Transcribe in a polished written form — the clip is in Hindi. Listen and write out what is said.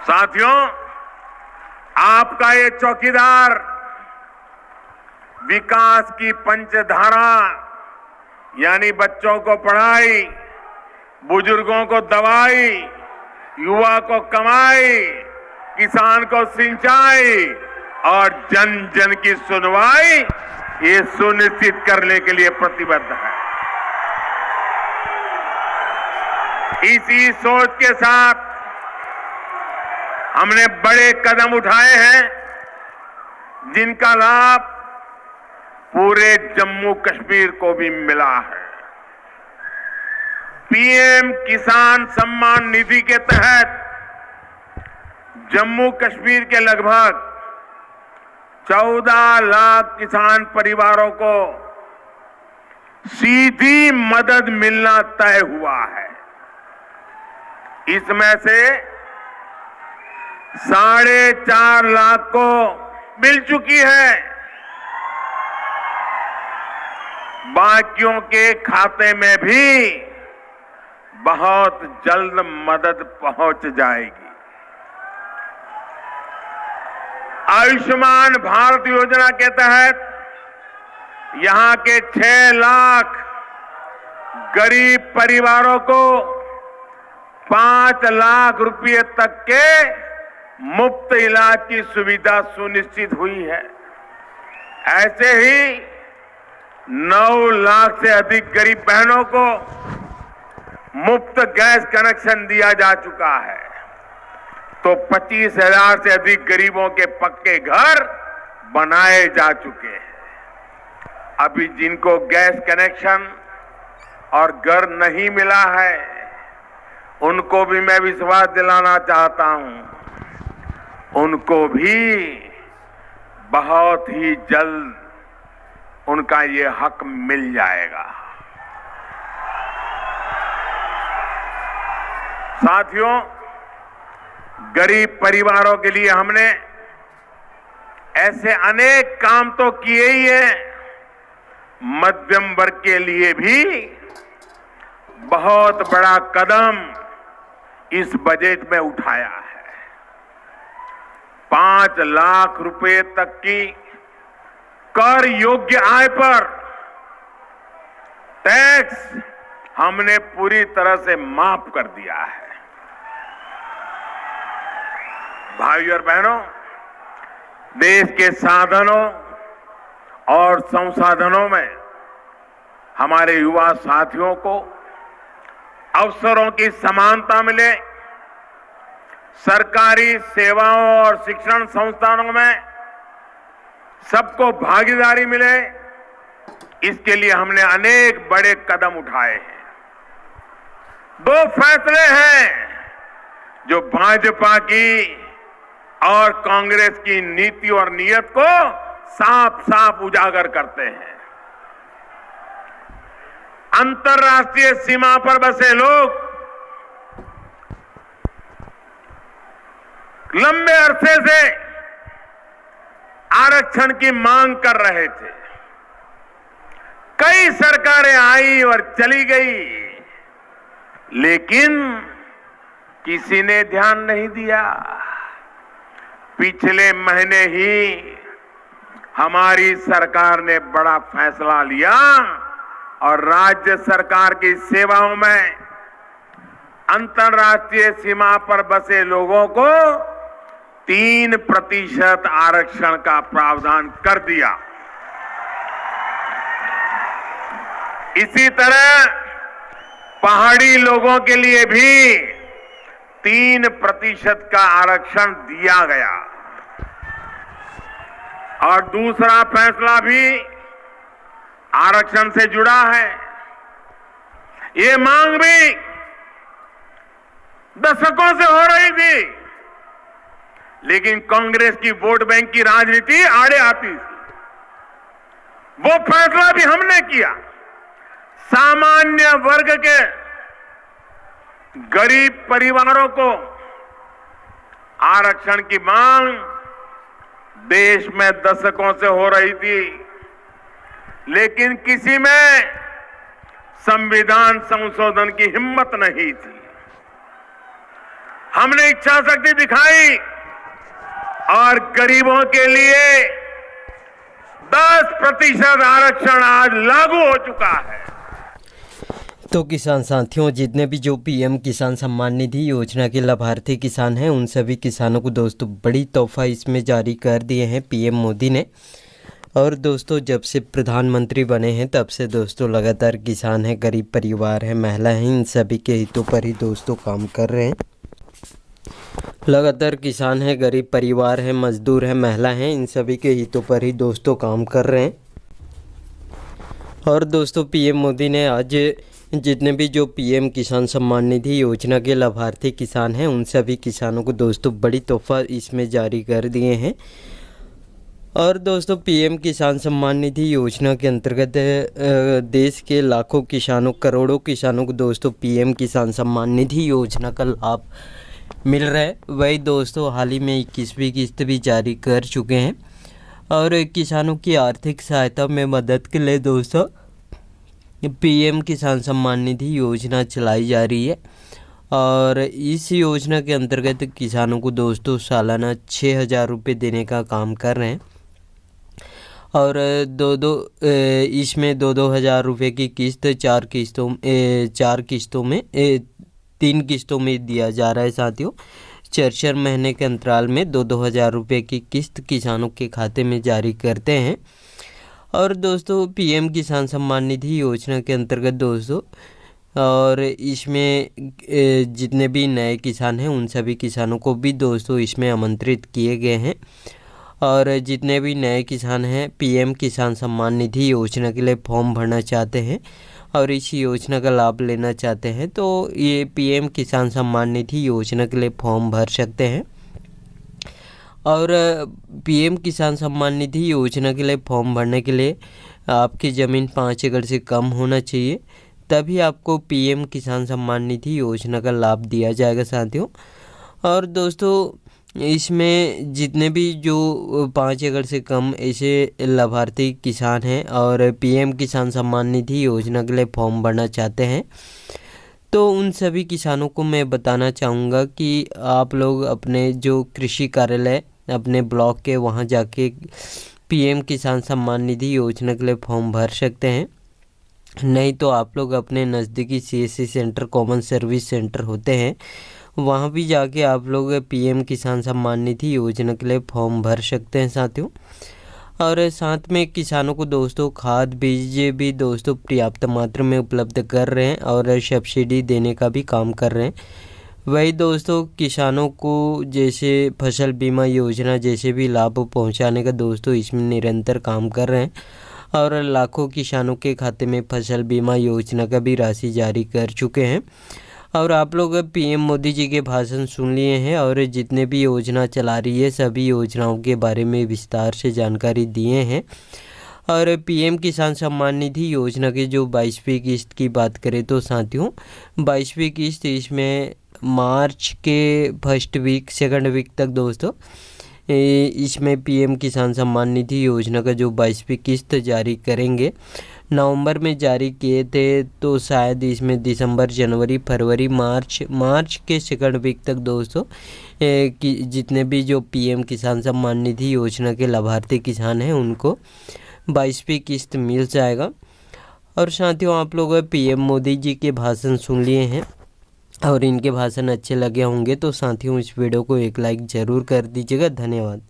साथियों, आपका ये चौकीदार विकास की पंचधारा यानी बच्चों को पढ़ाई, बुजुर्गों को दवाई, युवा को कमाई, किसान को सिंचाई और जन जन की सुनवाई ये सुनिश्चित करने के लिए प्रतिबद्ध है। इसी सोच के साथ हमने बड़े कदम उठाए हैं जिनका लाभ पूरे जम्मू कश्मीर को भी मिला है। पीएम किसान सम्मान निधि के तहत जम्मू कश्मीर के लगभग 14 लाख किसान परिवारों को सीधी मदद मिलना तय हुआ है। इसमें से 4.5 लाख को मिल चुकी है, बाकियों के खाते में भी बहुत जल्द मदद पहुंच जाएगी। आयुष्मान भारत योजना के तहत यहां के 6 लाख गरीब परिवारों को 5 लाख रुपए तक के मुफ्त इलाज की सुविधा सुनिश्चित हुई है। ऐसे ही 9 लाख से अधिक गरीब बहनों को मुफ्त गैस कनेक्शन दिया जा चुका है, तो 25,000 से अधिक गरीबों के पक्के घर बनाए जा चुके हैं। अभी जिनको गैस कनेक्शन और घर नहीं मिला है, उनको भी मैं विश्वास दिलाना चाहता हूं, उनको भी बहुत ही जल्द उनका ये हक मिल जाएगा। साथियों, गरीब परिवारों के लिए हमने ऐसे अनेक काम तो किए ही हैं, मध्यम वर्ग के लिए भी बहुत बड़ा कदम इस बजट में उठाया है। 5 लाख रुपए तक की कर योग्य आय पर टैक्स हमने पूरी तरह से माफ कर दिया है। भाइयों और बहनों, देश के साधनों और संसाधनों में हमारे युवा साथियों को अवसरों की समानता मिले, सरकारी सेवाओं और शिक्षण संस्थानों में सबको भागीदारी मिले, इसके लिए हमने अनेक बड़े कदम उठाए हैं। 2 फैसले हैं जो भाजपा की और कांग्रेस की नीति और नीयत को साफ साफ उजागर करते हैं। अंतर्राष्ट्रीय सीमा पर बसे लोग लंबे अरसे से आरक्षण की मांग कर रहे थे। कई सरकारें आई और चली गई, लेकिन किसी ने ध्यान नहीं दिया। पिछले महीने ही हमारी सरकार ने बड़ा फैसला लिया और राज्य सरकार की सेवाओं में अंतर्राष्ट्रीय सीमा पर बसे लोगों को 3% आरक्षण का प्रावधान कर दिया। इसी तरह पहाड़ी लोगों के लिए भी 3% का आरक्षण दिया गया। और दूसरा फैसला भी आरक्षण से जुड़ा है। ये मांग भी दशकों से हो रही थी, लेकिन कांग्रेस की वोट बैंक की राजनीति आड़े आती थी। वो फैसला भी हमने किया। सामान्य वर्ग के गरीब परिवारों को आरक्षण की मांग देश में दशकों से हो रही थी, लेकिन किसी में संविधान संशोधन की हिम्मत नहीं थी। हमने इच्छा शक्ति दिखाई और गरीबों के लिए 10% आरक्षण आज लागू हो चुका है। तो किसान साथियों, जितने भी जो पीएम किसान सम्मान निधि योजना के लाभार्थी किसान हैं, उन सभी किसानों को दोस्तों बड़ी तोहफा इसमें जारी कर दिए हैं पीएम मोदी ने। और दोस्तों, जब से प्रधानमंत्री बने हैं तब से दोस्तों लगातार किसान हैं, गरीब परिवार हैं, महिला हैं, इन सभी के हितों पर ही दोस्तों काम कर रहे हैं। लगातार किसान हैं, गरीब परिवार हैं, मजदूर हैं, महिला हैं, इन सभी के हितों पर ही दोस्तों काम कर रहे हैं। और दोस्तों, पीएम मोदी ने आज जितने भी जो पीएम किसान सम्मान निधि योजना के लाभार्थी किसान हैं, उन सभी किसानों को दोस्तों बड़ी तोहफा इसमें जारी कर दिए हैं। और दोस्तों, पीएम किसान सम्मान निधि योजना के अंतर्गत देश के लाखों किसानों, करोड़ों किसानों को दोस्तों पीएम किसान सम्मान निधि योजना का लाभ मिल रहा है। वही दोस्तों, हाल ही में 21वीं किस्त भी जारी कर चुके हैं। और किसानों की आर्थिक सहायता में मदद के लिए दोस्तों पीएम किसान सम्मान निधि योजना चलाई जा रही है। और इस योजना के अंतर्गत किसानों को दोस्तों सालाना 6,000 रुपये देने का काम कर रहे हैं। और इसमें 2,000 रुपये की किस्त 4 किस्तों में 3 किस्तों में दिया जा रहा है साथियों। 4 महीने के अंतराल में 2,000 रुपये की किस्त किसानों के खाते में जारी करते हैं। और दोस्तों, पीएम किसान सम्मान निधि योजना के अंतर्गत दोस्तों, और इसमें जितने भी नए किसान हैं उन सभी किसानों को भी दोस्तों इसमें आमंत्रित किए गए हैं। और जितने भी नए किसान हैं पीएम किसान सम्मान निधि योजना के लिए फॉर्म भरना चाहते हैं और इस योजना का लाभ लेना चाहते हैं, तो ये पीएम किसान सम्मान निधि योजना के लिए फॉर्म भर सकते हैं। और पीएम किसान सम्मान निधि योजना के लिए फॉर्म भरने के लिए आपकी ज़मीन 5 एकड़ से कम होना चाहिए, तभी आपको पीएम किसान सम्मान निधि योजना का लाभ दिया जाएगा साथियों। और दोस्तों, इसमें जितने भी जो 5 एकड़ से कम ऐसे लाभार्थी किसान हैं और पीएम किसान सम्मान निधि योजना के लिए फॉर्म भरना चाहते हैं, तो उन सभी किसानों को मैं बताना चाहूँगा कि आप लोग अपने जो कृषि कार्यालय अपने ब्लॉक के वहाँ जाके पीएम किसान सम्मान निधि योजना के लिए फॉर्म भर सकते हैं। नहीं तो आप लोग अपने नज़दीकी CSC centre, common service centre होते हैं, वहाँ भी जाके आप लोग पीएम किसान सम्मान निधि योजना के लिए फॉर्म भर सकते हैं साथियों। और साथ में किसानों को दोस्तों खाद बीज भी दोस्तों पर्याप्त मात्रा में उपलब्ध कर रहे हैं और सब्सिडी देने का भी काम कर रहे हैं। वही दोस्तों, किसानों को जैसे फसल बीमा योजना जैसे भी लाभ पहुंचाने का दोस्तों इसमें निरंतर काम कर रहे हैं। और लाखों किसानों के खाते में फसल बीमा योजना का भी राशि जारी कर चुके हैं। और आप लोग पीएम मोदी जी के भाषण सुन लिए हैं और जितने भी योजना चला रही है सभी योजनाओं के बारे में विस्तार से जानकारी दिए हैं। और पीएम किसान सम्मान निधि योजना के जो 22वीं किस्त की बात करें तो साथियों 22वीं किस्त इसमें मार्च के सेकंड वीक तक दोस्तों इसमें पीएम किसान सम्मान निधि योजना का जो 22वीं किस्त जारी करेंगे। नवंबर में जारी किए थे तो शायद इसमें दिसंबर, जनवरी, फरवरी, मार्च के सेकंड वीक तक दोस्तों कि जितने भी जो पीएम किसान सम्मान निधि योजना के लाभार्थी किसान हैं उनको 22वीं किस्त मिल जाएगा। और साथियों, आप लोग पीएम मोदी जी के भाषण सुन लिए हैं और इनके भाषण अच्छे लगे होंगे तो साथियों इस वीडियो को एक लाइक ज़रूर कर दीजिएगा। धन्यवाद।